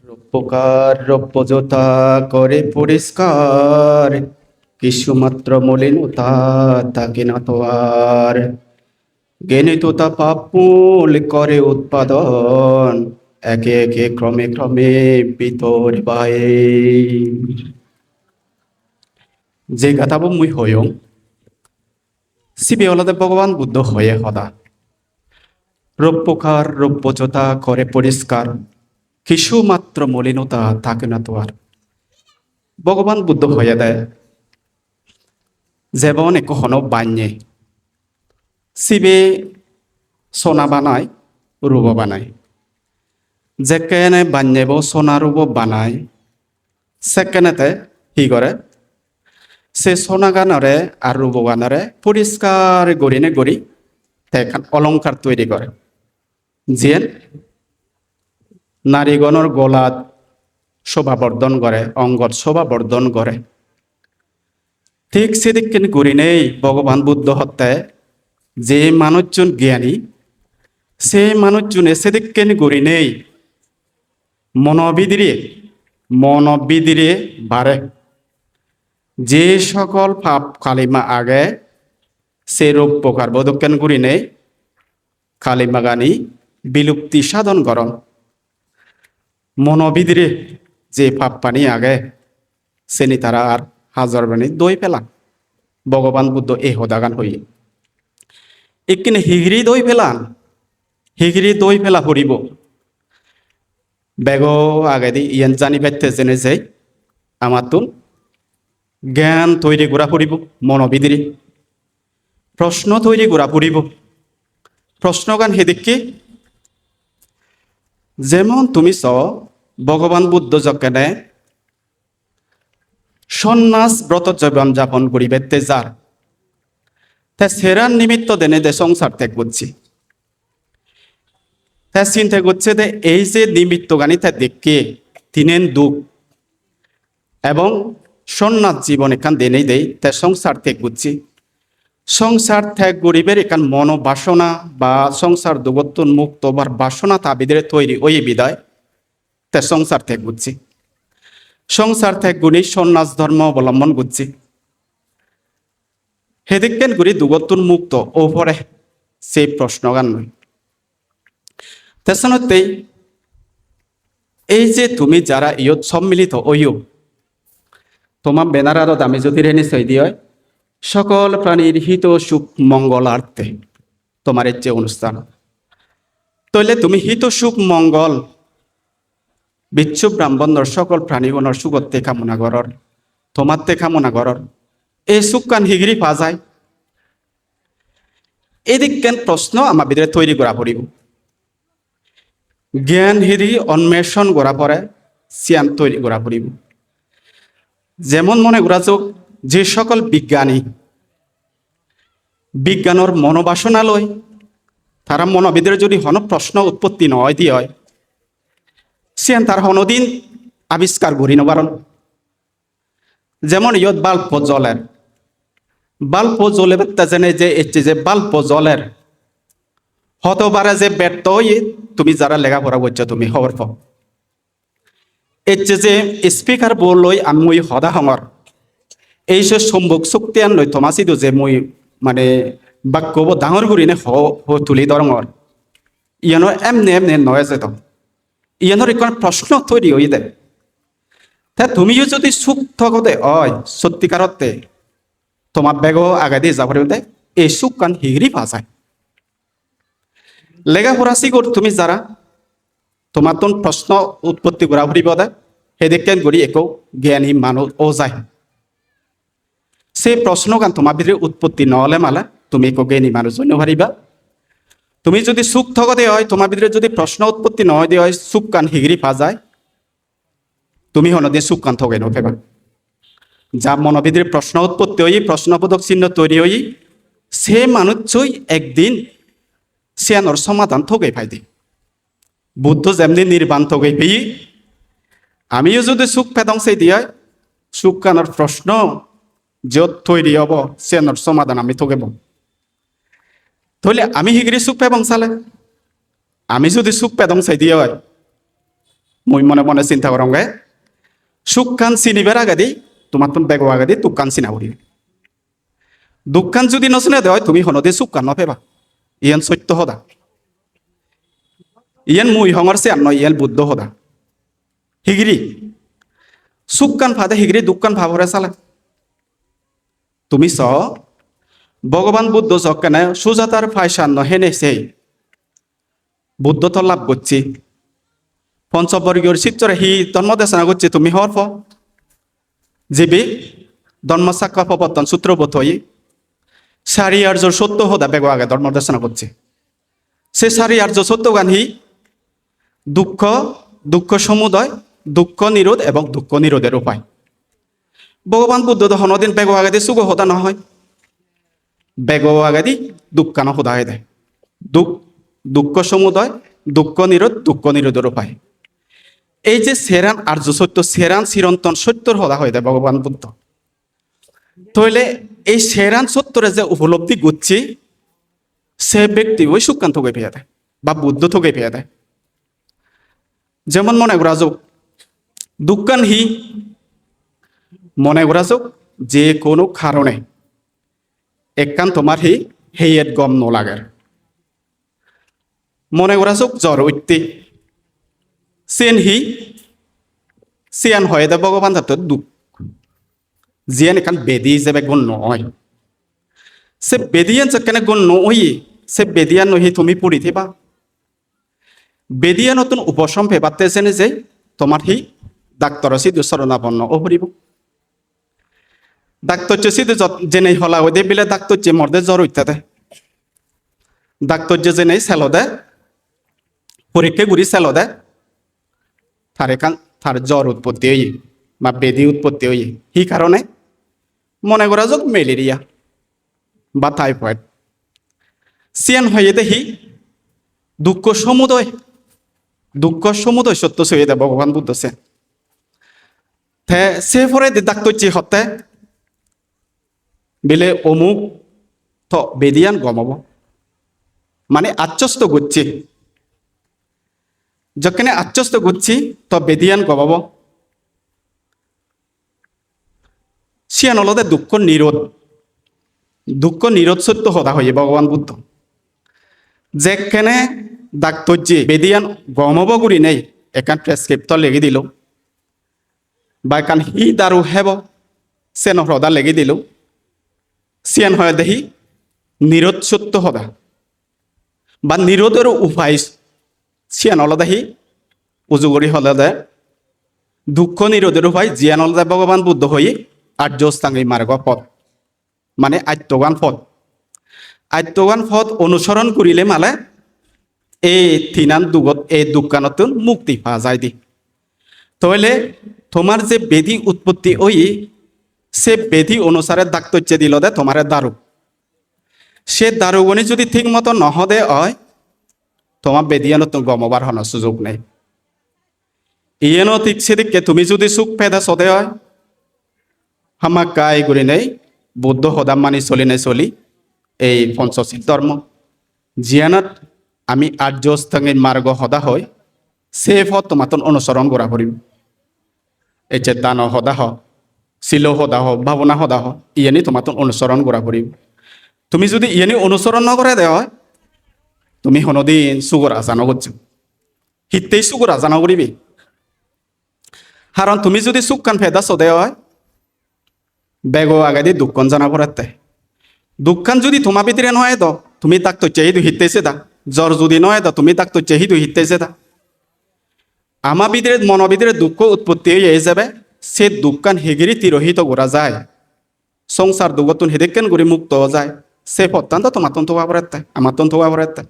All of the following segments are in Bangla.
রূপকার রূপযতা করে পরিষ্কার, কিছুমাত্র মলিনতা থাকে না তো আর। জ্ঞানী তোতা পাপ মূল করে উৎপাদন, একে একে ক্রমে ক্রমে ভিতর বাহির। যে গাথাবো মুই হয়ং সিবি অলদে ভগবান বুদ্ধ হয়ে সদা রূপকার রূপযতা করে পরিষ্কার, কিছুমাত্র মলিনতা থাকে না তো আর। ভগবান বুদ্ধ হয়ে দেয় যেমন কখনো বান্যে শিবে সোনা বানায় রূপ বানায়, যেকেনে বান্যেব সোনা রূপ বানায় সেকেনেতে কি করে সে সোনা গানরে আর রূপ গানরে পরিষ্কার গড়িনে গড়ি এখন অলংকার তৈরি করে। যে নারীগণর গলাত শোভা বর্ধন করে, অঙ্গত শোভা বর্ধন করে, ঠিক সেদিকে গড়ি নেই ভগবান বুদ্ধ হত্যায় যে মানুষজন জ্ঞানী সে মানুষজনে সেদিকে গড়ি নেই মনোবিদিরে বাড়ে। যে সকল পাপ কালিমা আগে সে রূপ প্রকার বদকেন করি নেই কালিমা গানি বিলুপ্তি সাধন করম। মনোবিদিরে যে পাপ পানি আগে সেনি তারা আর হাজার বানি দই পেলা। ভগবান বুদ্ধ এই হদাগান হই এখানে হিগরি দই ফেলা হরিব বেগ আগে দি ইয়ান জানি পাইতে জেনে যাই আমার তুন জ্ঞান তৈরি করা পড়িব। মনোবিদিরে প্রশ্ন তৈরি করা পড়িব। প্রশ্নগান হেদিকে যেমন তুমি চ ভগবান বুদ্ধ যকেনে সন্ন্যাস ব্রত জীবন যাপন করিবে যার তা সেরার নিমিত্ত দেনে দে সংসার ত্যাগ করছি। তা চিন্তা করছে যে এই যে নিমিত্ত গানি তা দেখে তিনেন দুঃখ এবং সন্ন্যাস জীবন এখান দেনেই দেই তা সংসার ত্যাগ করছি। সংসার ত্যাগ গরিবের এখান মনোবাসনা বা সংসার দুগত্তন মুক্ত বা বাসনা তাবিদের তৈরি ওই বিদায় তা সংসার ত্যাগ করছি। সংসার ত্যাগ গুণী সন্ন্যাস ধর্ম অবলম্বন করছি। হেদিকেন গুড়ি দুগত্তন মুক্ত ওপরে সেই প্রশ্নগান নয়। তেসনতেই এই যে তুমি যারা ইয়ত সম্মিলিত ওইও তোমার বেনার আরো দামি যদি রেনি সই দিয়ে সকল প্রাণীর হিত সুখ মঙ্গলার্থে তোমার এই যে অনুষ্ঠান তইলে তুমি হিত সুখ মঙ্গল বিচ্ছু ব্রাহ্মণর সকল প্রাণীগণের সুগত্যে কামনা করর, তোমারতে কামনা করর এই সুখ কান হিগিরি পা যায়। এদিক কেন প্রশ্ন আমার ভিতরে তৈরি করা পড়িব। জ্ঞান হিরি অন্বেষণ করা পরে সিয়ান তৈরি করা পড়িব। যেমন মনে করা যাক যে সকল বিজ্ঞানের মনোবাসনা লয় তারা মনোবিদের যদি হন প্রশ্ন উৎপত্তি নয় দিয়ে হয় সিয়ান তার হনদিন আবিষ্কার করি নবারণ। যেমন ইয়ত বাল্প জ্বলে জেনে যে এসছে যে বাল্প জলের হতবারে যে ব্যর্থ হয়ে তুমি যারা লেখাপড়া করছো তুমি খবর পাও এসছে যে স্পিকার বলই আমি সদা সমর এই সে সম্ভব শক্তি আন লই থমাসিদ যে মই মানে বাক্যব ডাঙর করি নে তুলি দরঙর ইয়ানোর এমনে নয় যে তো ইয়ানোর এখন প্রশ্ন তৈরি হয়ে দেয়। তা তুমিও যদি সুখ থাকতে হয় সত্যিকারতে তোমার বেগ আগে দিয়ে যাবার এই সুখ কান হিগরি পা যায়। লেখাপড়া শিকর তুমি যারা তোমার তো প্রশ্ন উৎপত্তি করা ফুরিব দে সেদিকেন করি একো জ্ঞানী মানুষ ও যায় সেই প্রশ্ন গান তোমার ভিতরে উৎপত্তি নহলে মালে তুমি একো জ্ঞানী মানুষ জন্য পারিবা। তুমি যদি সুখ থাকতে হয় তোমার ভিতরে যদি প্রশ্ন উৎপত্তি নহয় দিয়ে হয় সুখ কান হিগিরি পা যায় তুমি হনদে সুখ কান থকে নফেবা। যা মনোবিদের প্রশ্ন উৎপত্তি হই প্রশ্নবোধক চিহ্ন তৈরি হই সে মানুষই একদিন সিয়ানোর সমাধান থকে ফাইদি। বুদ্ধ যেমনি নির্বাণ থকে পেয়ে আমিও যদি সুখ পেদং সেই দিয়ে সুখ কানোর প্রশ্ন যত তৈরি হব সিয়ানোর সমাধান আমি থকেব। তাহলে আমি হিগিরি সুখ পেবং চালে আমি যদি সুখ পেদং সেই দিয়ে হয় মই মনে মনে চিন্তা করঙ্গে সুখান চিনিবার আগে দি তোমার তো বেগো আগে দি দুঃখান চিনা করি দুঃখান যদি নচিনে দেয় তুমি হনদে সুখান নপেবা ইয়ান সত্য সদা ইয়ান মুই হঙর সে নয় ইয়ান বুদ্ধ সদা হিগিরি সুখান ফাদে হিগিরি দুঃখান ভাবরে চালে তুমি চ ভগবান বুদ্ধ যকেনে সুজাতার ফাইসান হেনে সেই বুদ্ধ তো লাভ করছি পঞ্চবর্গীয় শিবচরে হি ধর্ম দেশনা করছি তুমি হর ফ জিবি ধর্ম সাক্ষা প্রবর্তন সূত্রবোধ হই সারি আর্য সত্য হোদা বেগ আগে ধর্ম দেশনা করছে সে সারি আর্য সত্য গান হি দুঃখ দুঃখ সমুদয় দুঃখ নিরোধ এবং দুঃখ নিরোধের উপায় ভগবান বুদ্ধ তো হনদিন বেগ আগে দিয়ে সুগ হোদা নহয় বেগ আগে দি দুঃখানো হোদা হয়ে দেয় দুঃখ সমুদয় দুঃখ নিরোধের উপায় এই যে সেরান আর্য সত্য সেরান চিরন্তন সত্যর হদা হয়ে দেয় ভগবান বুদ্ধ তাহলে এই সেরান সত্যরে যে উপলব্ধি করছি সে ব্যক্তি ওই সুখান থকে পেয়ে দেয় বা বুদ্ধ থকে পেয়ে দেয় যেমন মনে করা যাক দুঃখান হি মনে করা যাক যে কোনো কারণে একখান তোমার হি হেয়ের গম নলাগের মনে করা যাক জ্বর উঠতে সেন হি সিয়ান হয়ে দে ভগবান তার দুঃখ জিয়ান এখান বেদি হিসেবে গুণ নয় সে বেদিয়ান যেখানে গুণ নই সে বেদিয়ান নহি তুমি পড়ি থিবা বেদিয়া নতুন উপশম পেপাতে যেনে যে তোমার হি ডাক্তর সিধু শরণাপন্ন ও হরিব ডাক্তর সিধু জেনে হলা ওই দে বিলে ডাক্তর যে মর্দে জ্বর উঠতে দে ডাক্তর যে জেনে সেলো দে পরীক্ষা গুড়ি সেলো দে তার জ্বর উৎপত্তি হই বা বেদি উৎপত্তি হই হি কারণে মনে করা যাক ম্যালেরিয়া বা টাইফয়েড সিয়ান হয়ে দেখি দুঃখ সমুদয় সত্য সই দে ভগবান বুদ্ধ সে পরে ডাক্তর যে হতে বিলে অমুক তো বেদিয়ান গমাব মানে আচ্ছস্ত করছি যখনে আচ্ছস্ত করছি তো বেদিয়ান গমাব সিয়ান অলদে দুঃখ নিরোধ সত্য হদা হয়ে ভগবান বুদ্ধ যেখানে ডাক্তর যে বেদিয়ান গমব গুড়ি নেই এখান প্রেসক্রিপ্ট লেগে দিল বা এখান হি দারু হেব সে নহ্রদা লেগে দিল সিয়ান হয় দেহি নিরোধ সত্য হদা বা নিরোধের উপায় সিয়ান অলদাহি উজুগরি হলদে দুঃখ নিরোধের উপায় জিয়ান অলদে ভগবান বুদ্ধ হয়ে আর্যস্থাঙ্গী মার্গ পথ মানে আত্মগান পথ অনুসরণ করিলে মালে এই তিনান দুগত এই দুঃখানতুন মুক্তি পাওয়া যায় দি তাহলে তোমার যে বেদি উৎপত্তি ওই সে বেদি অনুসারে ডাক্তর দিল দে তোমার দারু সে দারুগণি যদি ঠিক মতো নহদে হয় তোমার বেদিয়ানত গমবার হন সুযোগ নেই ইয়েনো ঠিক সেদিকে তুমি যদি সুখ পেদা সদে হয় হামা কাই গুড়ি নেই বুদ্ধ হদাম মানি চলি এই পঞ্চশীল ধর্ম জিয়ানত আমি আর্যস্থাঙ্গের মার্গ হদা হয় সে পথ তোমাতন অনুসরণ করা করিব এই যে দান হদা হ শিল হদা হ ভাবনা হদা হ ইয়ানি তোমাতন অনুসরণ করা করিব তুমি যদি ইয়ানি অনুসরণ নকরে দেওয়া হয় তুমি হনদিন সুগর আজানো করছো হিতেই সুগর আজানো করিবি কারণ তুমি যদি সুখান ফেদা সদে হয় বেগ আগে দিয়ে দুঃখান জানা পড়াতে দুঃখান যদি তোমার ভিতরে নয় তো তুমি তাক তো চেহিদু হিতেছে দা জ্বর যদি নয় তো তুমি তাক তো চেহিদু হিতেছে দা আমার ভিতরে মন ভিতরে দুঃখ উৎপত্তি হয়ে যাবে সে দুঃখান হেগিরি তিরোহিত করা যায় সংসার দুগতুন হেদেকেন করে মুক্ত যায় সে পত্তান্ত তোমার তন্তু পড়াতে আমার তন্তু পড়াতে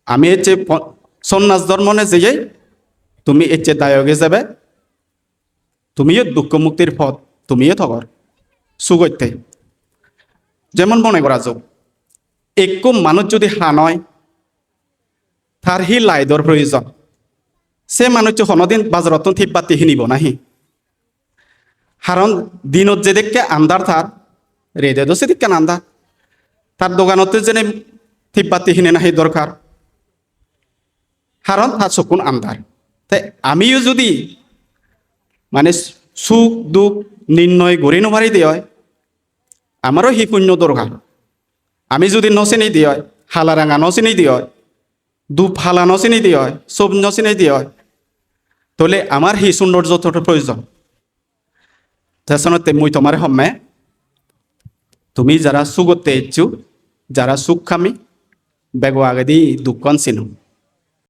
আমি এর চেয়ে সন্ন্যাস ধর্মনে যে তুমি এর চেয়ে দায়কে যাবে তুমিও দুঃখ মুক্তির পথ তুমিও থকর সুগত্যে যেমন মনে করা যাক একো মানুষ যদি হানয় তার হি লাইদর প্রয়োজন সে মানুষ হনদিন বাজারত থিপাতি হিনিব নাহি কারণ দিনত যে দেখে আন্দার তার রেদে তো সে দেখে আন্দার তার দোকানতে যেন থিপাতি হিনে নাহি দরকার কারণ তার চকুন আন্দার তাই আমিও যদি মানে সুখ দুখ নির্ণয় গড়ি নভারি দিয়ে হয় আমারও সেই পুণ্য দরকার আমি যদি নচিনি দিয়ে হয় হালা রাঙা নচিনি দিয়ে হয় দুপ হালা নচিনি দিয়ে হয় সব নচিনি দিয়ে হয় তাহলে আমার সেই সৌন্দর্যটার প্রয়োজন তাছাড়া মুই তোমার হম্মে তুমি যারা সুগতে ইচ্ছু যারা সুখ খামি বেগো আগে দি দুঃখ চিনো